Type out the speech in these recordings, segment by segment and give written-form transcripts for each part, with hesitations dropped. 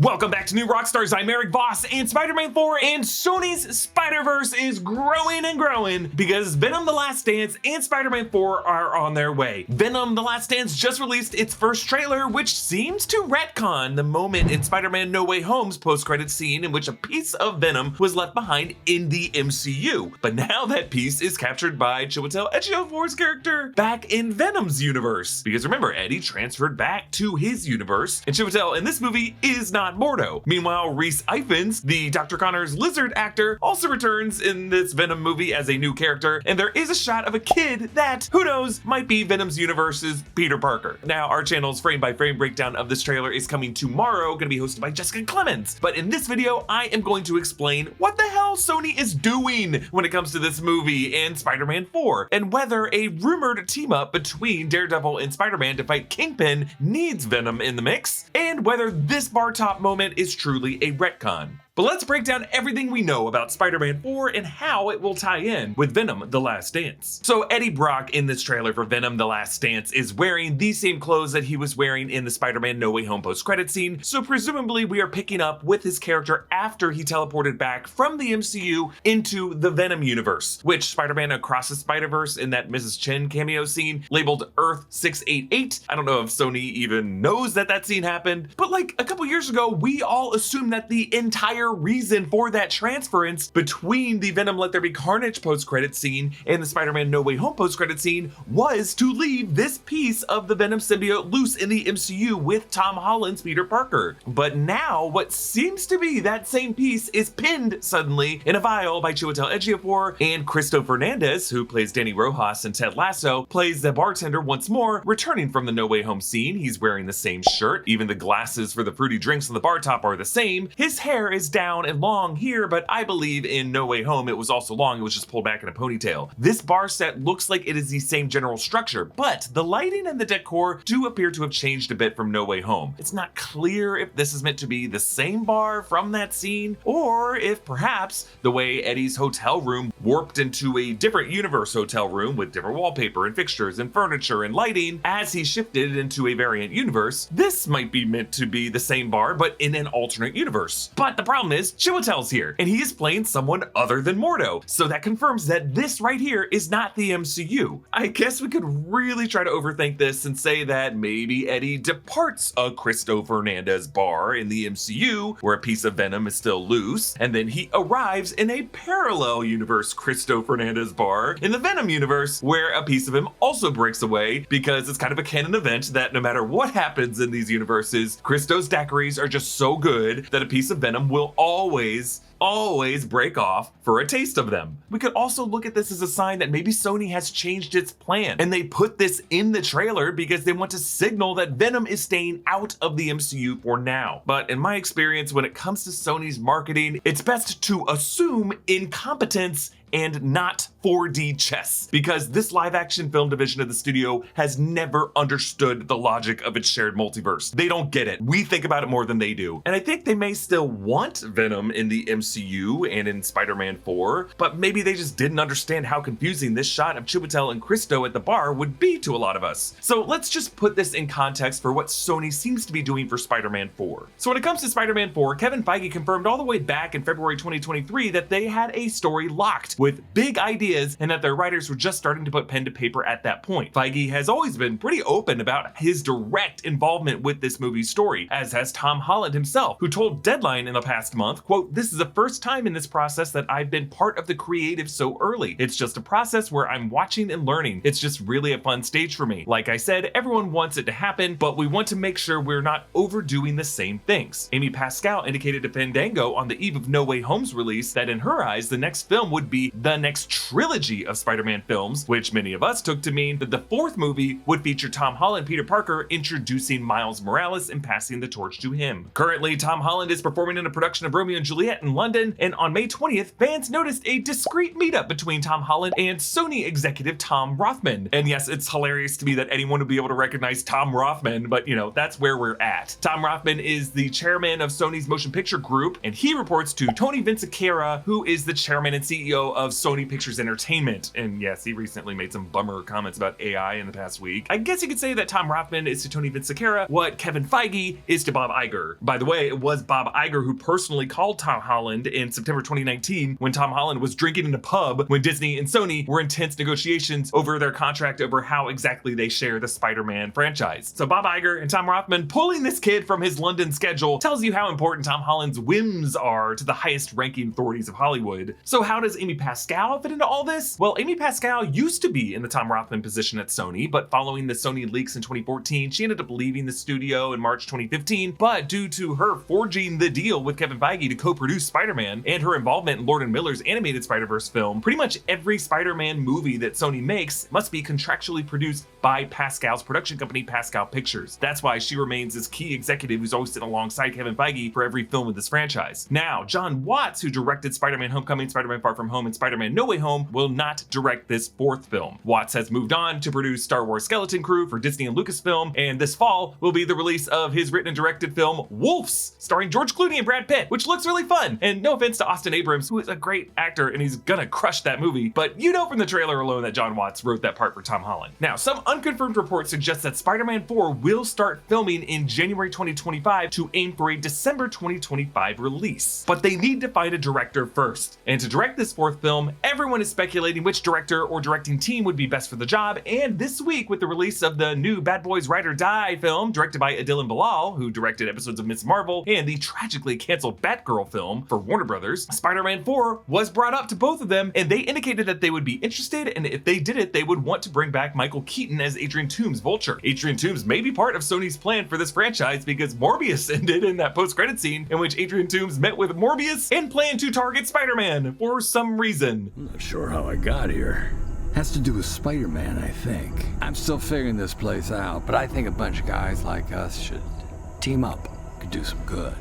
Welcome back to New Rockstars. I'm Erik Voss, and Spider-Man 4 and Sony's Spiderverse is growing and growing because Venom The Last Dance and Spider-Man 4 are on their way. Venom The Last Dance just released its first trailer, which seems to retcon the moment in Spider-Man No Way Home's post-credit scene in which a piece of Venom was left behind in the MCU. But now that piece is captured by Chiwetel Ejiofor's character back in Venom's universe. Because remember, Eddie transferred back to his universe, and Chiwetel in this movie is not Mordo. Meanwhile, Rhys Ifans, the Dr. Connor's lizard actor, also returns in this Venom movie as a new character, and there is a shot of a kid that, who knows, might be Venom's universe's Peter Parker. Now, our channel's frame-by-frame breakdown of this trailer is coming tomorrow, gonna be hosted by Jessica Clemons. But in this video, I am going to explain what the hell Sony is doing when it comes to this movie and Spider-Man 4, and whether a rumored team-up between Daredevil and Spider-Man to fight Kingpin needs Venom in the mix, and whether this bar top moment is truly a retcon. But let's break down everything we know about Spider-Man 4 and how it will tie in with Venom The Last Dance. So Eddie Brock in this trailer for Venom The Last Dance is wearing the same clothes that he was wearing in the Spider-Man No Way Home post-credit scene, so presumably we are picking up with his character after he teleported back from the MCU into the Venom universe, which Spider-Man Across the Spiderverse in that Mrs. Chen cameo scene labeled Earth 688. I don't know if Sony even knows that that scene happened, but like a couple years ago, we all assumed that the entire reason for that transference between the Venom Let There Be Carnage post-credit scene and the Spider-Man No Way Home post-credit scene was to leave this piece of the Venom symbiote loose in the MCU with Tom Holland's Peter Parker. But now what seems to be that same piece is pinned suddenly in a vial by Chiwetel Ejiofor, and Cristo Fernandez, who plays Danny Rojas in Ted Lasso, plays the bartender once more, returning from the No Way Home scene. He's wearing the same shirt, even the glasses for the fruity drinks on the bar top are the same. His hair is down and long here, but I believe in No Way Home it was also long, it was just pulled back in a ponytail. This bar set looks like it is the same general structure, but the lighting and the decor do appear to have changed a bit from No Way Home. It's not clear if this is meant to be the same bar from that scene, or if perhaps the way Eddie's hotel room warped into a different universe hotel room with different wallpaper and fixtures and furniture and lighting as he shifted into a variant universe, this might be meant to be the same bar but in an alternate universe. But the problem is Chiwetel's here, and he is playing someone other than Mordo, so that confirms that this right here is not the MCU. I guess we could really try to overthink this and say that maybe Eddie departs a Cristo Fernandez bar in the MCU, where a piece of Venom is still loose, and then he arrives in a parallel universe Cristo Fernandez bar in the Venom universe, where a piece of him also breaks away, because it's kind of a canon event that no matter what happens in these universes, Cristo's daiquiris are just so good that a piece of Venom will always break off for a taste of them. We could also look at this as a sign that maybe Sony has changed its plan, and they put this in the trailer because they want to signal that Venom is staying out of the MCU for now. But in my experience, when it comes to Sony's marketing, it's best to assume incompetence and not 4D chess, because this live action film division of the studio has never understood the logic of its shared multiverse. They don't get it. We think about it more than they do. And I think they may still want Venom in the MCU and in Spider-Man 4, but maybe they just didn't understand how confusing this shot of Chiwetel and Cristo at the bar would be to a lot of us. So let's just put this in context for what Sony seems to be doing for Spider-Man 4. So when it comes to Spider-Man 4, Kevin Feige confirmed all the way back in February 2023 that they had a story locked with big ideas and that their writers were just starting to put pen to paper at that point. Feige has always been pretty open about his direct involvement with this movie's story, as has Tom Holland himself, who told Deadline in the past month, quote, "This is the first time in this process that I've been part of the creative so early. It's just a process where I'm watching and learning. It's just really a fun stage for me. Like I said, everyone wants it to happen, but we want to make sure we're not overdoing the same things." Amy Pascal indicated to Fandango on the eve of No Way Home's release that in her eyes, the next film would be the next trilogy of Spider-Man films, which many of us took to mean that the fourth movie would feature Tom Holland Peter Parker introducing Miles Morales and passing the torch to him. Currently, Tom Holland is performing in a production of Romeo and Juliet in London, and on May 20th, fans noticed a discreet meetup between Tom Holland and Sony executive Tom Rothman. And yes, it's hilarious to me that anyone would be able to recognize Tom Rothman, but you know, that's where we're at. Tom Rothman is the chairman of Sony's motion picture group, and he reports to Tony Vinciquerra, who is the chairman and CEO of Sony Pictures Entertainment. And yes, he recently made some bummer comments about AI in the past week. I guess you could say that Tom Rothman is to Tony Vinciquerra what Kevin Feige is to Bob Iger. By the way, it was Bob Iger who personally called Tom Holland in September 2019 when Tom Holland was drinking in a pub when Disney and Sony were in tense negotiations over their contract over how exactly they share the Spider-Man franchise. So Bob Iger and Tom Rothman pulling this kid from his London schedule tells you how important Tom Holland's whims are to the highest ranking authorities of Hollywood. So how does Amy Pascal fit into all this? Well, Amy Pascal used to be in the Tom Rothman position at Sony, but following the Sony leaks in 2014, she ended up leaving the studio in March 2015. But due to her forging the deal with Kevin Feige to co-produce Spider-Man and her involvement in Lord & Miller's animated Spider-Verse film, pretty much every Spider-Man movie that Sony makes must be contractually produced by Pascal's production company, Pascal Pictures. That's why she remains this key executive who's always sitting alongside Kevin Feige for every film of this franchise. Now, John Watts, who directed Spider-Man Homecoming, Spider-Man Far From Home, and Spider-Man No Way Home, will not direct this fourth film. Watts has moved on to produce Star Wars Skeleton Crew for Disney and Lucasfilm, and this fall will be the release of his written and directed film Wolves, starring George Clooney and Brad Pitt, which looks really fun. And no offense to Austin Abrams, who is a great actor and he's gonna crush that movie, but you know from the trailer alone that John Watts wrote that part for Tom Holland. Now, some unconfirmed reports suggest that Spider-Man 4 will start filming in January 2025 to aim for a December 2025 release. But they need to find a director first. And to direct this fourth film, everyone is speculating which director or directing team would be best for the job. And this week, with the release of the new Bad Boys Ride or Die film, directed by Adil and Bilal, who directed episodes of Ms. Marvel, and the tragically canceled Batgirl film for Warner Brothers, Spider-Man 4 was brought up to both of them, and they indicated that they would be interested, and if they did it, they would want to bring back Michael Keaton as Adrian Toomes' Vulture. Adrian Toomes may be part of Sony's plan for this franchise because Morbius ended in that post-credit scene in which Adrian Toomes met with Morbius and planned to target Spider-Man for some reason. I'm not sure how I got here. Has to do with Spider-Man, I think. I'm still figuring this place out, but I think a bunch of guys like us should team up. Could do some good.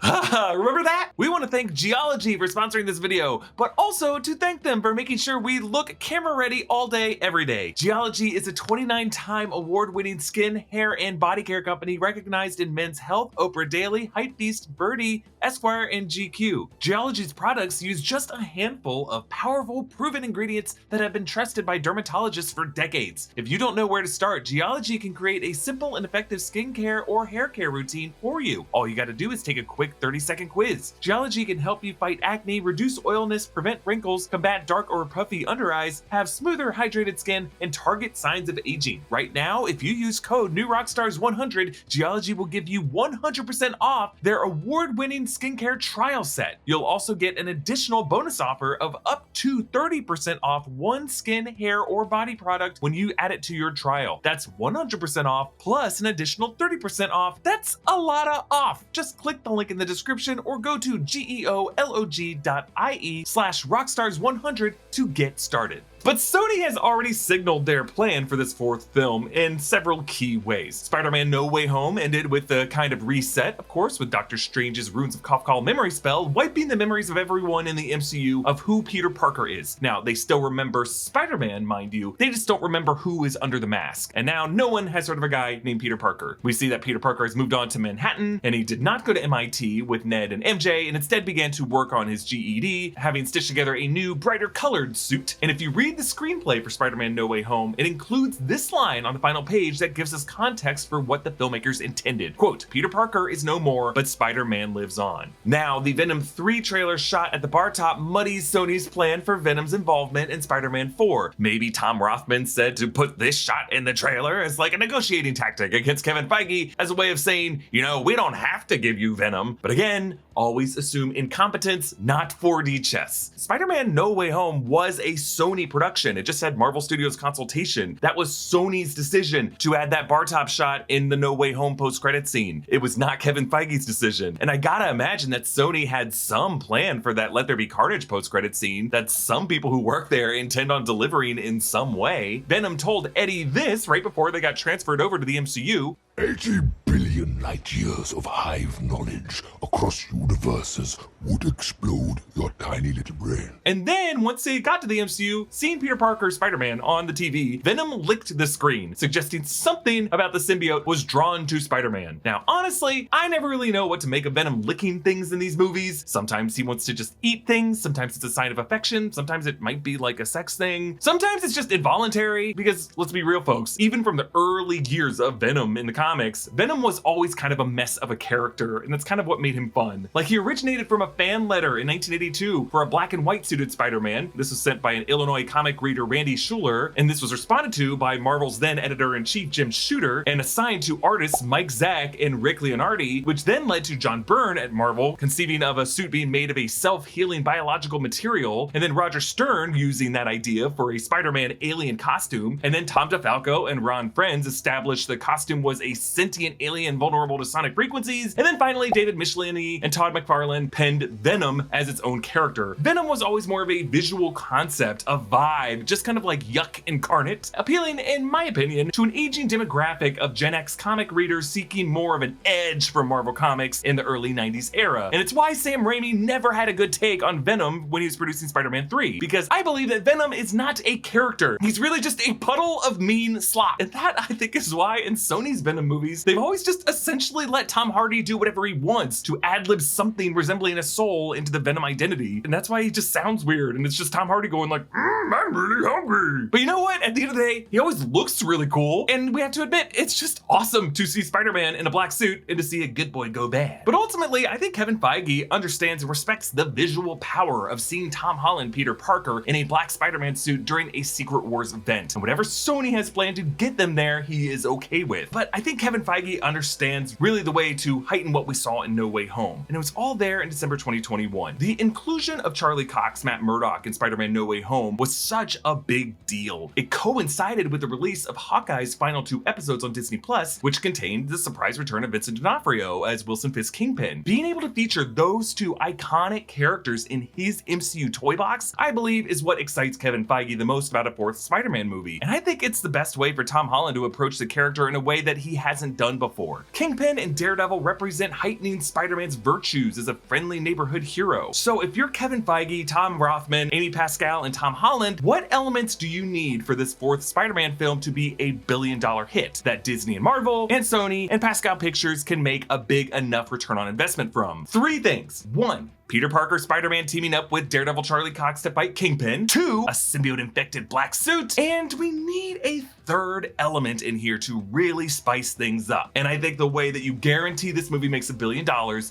Remember that? We want to thank Geology for sponsoring this video, but also to thank them for making sure we look camera ready all day, every day. Geology is a 29-time award-winning skin, hair, and body care company recognized in Men's Health, Oprah Daily, Hypebeast, Birdie, Esquire, and GQ. Geology's products use just a handful of powerful, proven ingredients that have been trusted by dermatologists for decades. If you don't know where to start, Geology can create a simple and effective skincare or hair care routine for you. All you gotta do is take a quick 30-second quiz. Geology can help you fight acne, reduce oiliness, prevent wrinkles, combat dark or puffy under eyes, have smoother, hydrated skin, and target signs of aging. Right now, if you use code NewRockstars100, Geology will give you 100% off their award-winning skincare trial set. You'll also get an additional bonus offer of up to 30% off one skin, hair, or body product when you add it to your trial. That's 100% off plus an additional 30% off. That's a lot of off. Just click the link in the description or go to geolog.ie/rockstars100 to get started. But Sony has already signaled their plan for this fourth film in several key ways. Spider-Man No Way Home ended with a kind of reset, of course, with Doctor Strange's Runes of Kafkal memory spell wiping the memories of everyone in the MCU of who Peter Parker is. Now, they still remember Spider-Man, mind you, they just don't remember who is under the mask. And now no one has heard of a guy named Peter Parker. We see that Peter Parker has moved on to Manhattan, and he did not go to MIT with Ned and MJ, and instead began to work on his GED, having stitched together a new, brighter colored suit. And if you read the screenplay for Spider-Man No Way Home, it includes this line on the final page that gives us context for what the filmmakers intended. Quote, Peter Parker is no more, but Spider-Man lives on. Now, the Venom 3 trailer shot at the bar top muddies Sony's plan for Venom's involvement in Spider-Man 4. Maybe Tom Rothman said to put this shot in the trailer as like a negotiating tactic against Kevin Feige as a way of saying, you know, we don't have to give you Venom. But again, always assume incompetence, not 4D chess. Spider-Man No Way Home was a Sony production. It just had Marvel Studios consultation. That was Sony's decision to add that bar top shot in the No Way Home post-credit scene. It was not Kevin Feige's decision. And I gotta imagine that Sony had some plan for that Let There Be Carnage post-credit scene that some people who work there intend on delivering in some way. Venom told Eddie this right before they got transferred over to the MCU. 80 billion light years of hive knowledge across universes would explode your tiny little brain. And then, once they got to the MCU, seeing Peter Parker Spider-Man on the TV, Venom licked the screen, suggesting something about the symbiote was drawn to Spider-Man. Now, honestly, I never really know what to make of Venom licking things in these movies. Sometimes he wants to just eat things, sometimes it's a sign of affection, sometimes it might be like a sex thing, sometimes it's just involuntary, because let's be real folks, even from the early years of Venom in the comics, Venom was always kind of a mess of a character, and that's kind of what made him fun. Like, he originated from a fan letter in 1982 for a black and white suited Spider-Man. This was sent by an Illinois comic reader, Randy Schuler, and this was responded to by Marvel's then editor-in-chief, Jim Shooter, and assigned to artists Mike Zack and Rick Leonardi, which then led to John Byrne at Marvel conceiving of a suit being made of a self-healing biological material, and then Roger Stern using that idea for a Spider-Man alien costume, and then Tom DeFalco and Ron Frenz established the costume was a sentient alien vulnerable to sonic frequencies, and then finally David Michelinie and Todd McFarlane penned Venom as its own character. Venom was always more of a visual concept, a vibe, just kind of like yuck incarnate, appealing, in my opinion, to an aging demographic of Gen X comic readers seeking more of an edge from Marvel Comics in the early 90s era. And it's why Sam Raimi never had a good take on Venom when he was producing Spider-Man 3, because I believe that Venom is not a character. He's really just a puddle of mean slop. And that, I think, is why in Sony's Venom movies, they've always just essentially let Tom Hardy do whatever he wants to ad-lib something resembling a soul into the Venom identity. And that's why he just sounds weird, and it's just Tom Hardy going like, I'm really hungry. But you know what? At the end of the day, he always looks really cool, and we have to admit, it's just awesome to see Spider-Man in a black suit and to see a good boy go bad. But ultimately, I think Kevin Feige understands and respects the visual power of seeing Tom Holland Peter Parker in a black Spider-Man suit during a Secret Wars event. And whatever Sony has planned to get them there, he is okay with. But I think Kevin Feige understands really the way to heighten what we saw in No Way Home. And it was all there in December 2021. The inclusion of Charlie Cox, Matt Murdock in Spider-Man No Way Home was such a big deal. It coincided with the release of Hawkeye's final 2 episodes on Disney Plus, which contained the surprise return of Vincent D'Onofrio as Wilson Fisk Kingpin. Being able to feature those 2 iconic characters in his MCU toy box, I believe, is what excites Kevin Feige the most about a 4th Spider-Man movie. And I think it's the best way for Tom Holland to approach the character in a way that he hasn't done before. Kingpin and Daredevil represent heightening Spider-Man's virtues as a friendly neighborhood hero. So if you're Kevin Feige, Tom Rothman, Amy Pascal, and Tom Holland, what elements do you need for this 4th Spider-Man film to be a billion-dollar hit that Disney and Marvel and Sony and Pascal Pictures can make a big enough return on investment from? 3 things. 1, Peter Parker Spider-Man teaming up with Daredevil Charlie Cox to fight Kingpin. 2, a symbiote-infected black suit. And we need a 3rd element in here to really spice things up. And I think the way that you guarantee this movie makes $1 billion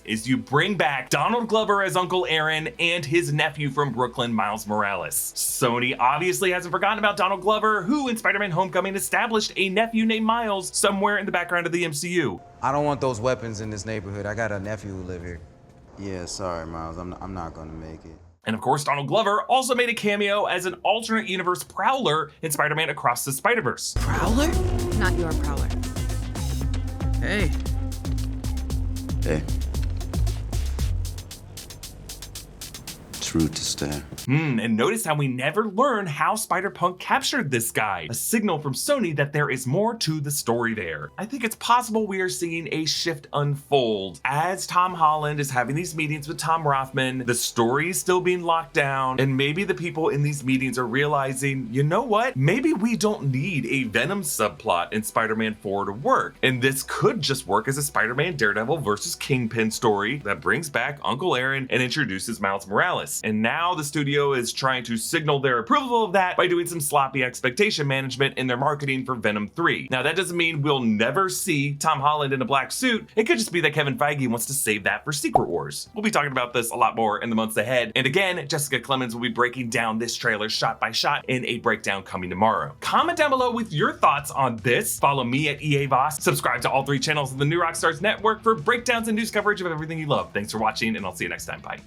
is you bring back Donald Glover as Uncle Aaron and his nephew from Brooklyn, Miles Morales. Sony obviously hasn't forgotten about Donald Glover, who in Spider-Man Homecoming established a nephew named Miles somewhere in the background of the MCU. I don't want those weapons in this neighborhood. I got a nephew who live here. Yeah, sorry, Miles. I'm not gonna make it. And of course, Donald Glover also made a cameo as an alternate universe Prowler in Spider-Man Across the Spider-Verse. Prowler? Not your Prowler. Hey. Hey. It's rude to stare. And notice how we never learn how Spider-Punk captured this guy. A signal from Sony that there is more to the story there. I think it's possible we are seeing a shift unfold. As Tom Holland is having these meetings with Tom Rothman, the story is still being locked down, and maybe the people in these meetings are realizing, you know what? Maybe we don't need a Venom subplot in Spider-Man 4 to work. And this could just work as a Spider-Man Daredevil versus Kingpin story that brings back Uncle Aaron and introduces Miles Morales. And now the studio is trying to signal their approval of that by doing some sloppy expectation management in their marketing for Venom 3. Now, that doesn't mean we'll never see Tom Holland in a black suit. It could just be that Kevin Feige wants to save that for Secret Wars. We'll be talking about this a lot more in the months ahead. And again, Jessica Clemons will be breaking down this trailer shot by shot in a breakdown coming tomorrow. Comment down below with your thoughts on this. Follow me at EA Voss. Subscribe to all 3 channels of the New Rockstars Network for breakdowns and news coverage of everything you love. Thanks for watching, and I'll see you next time. Bye.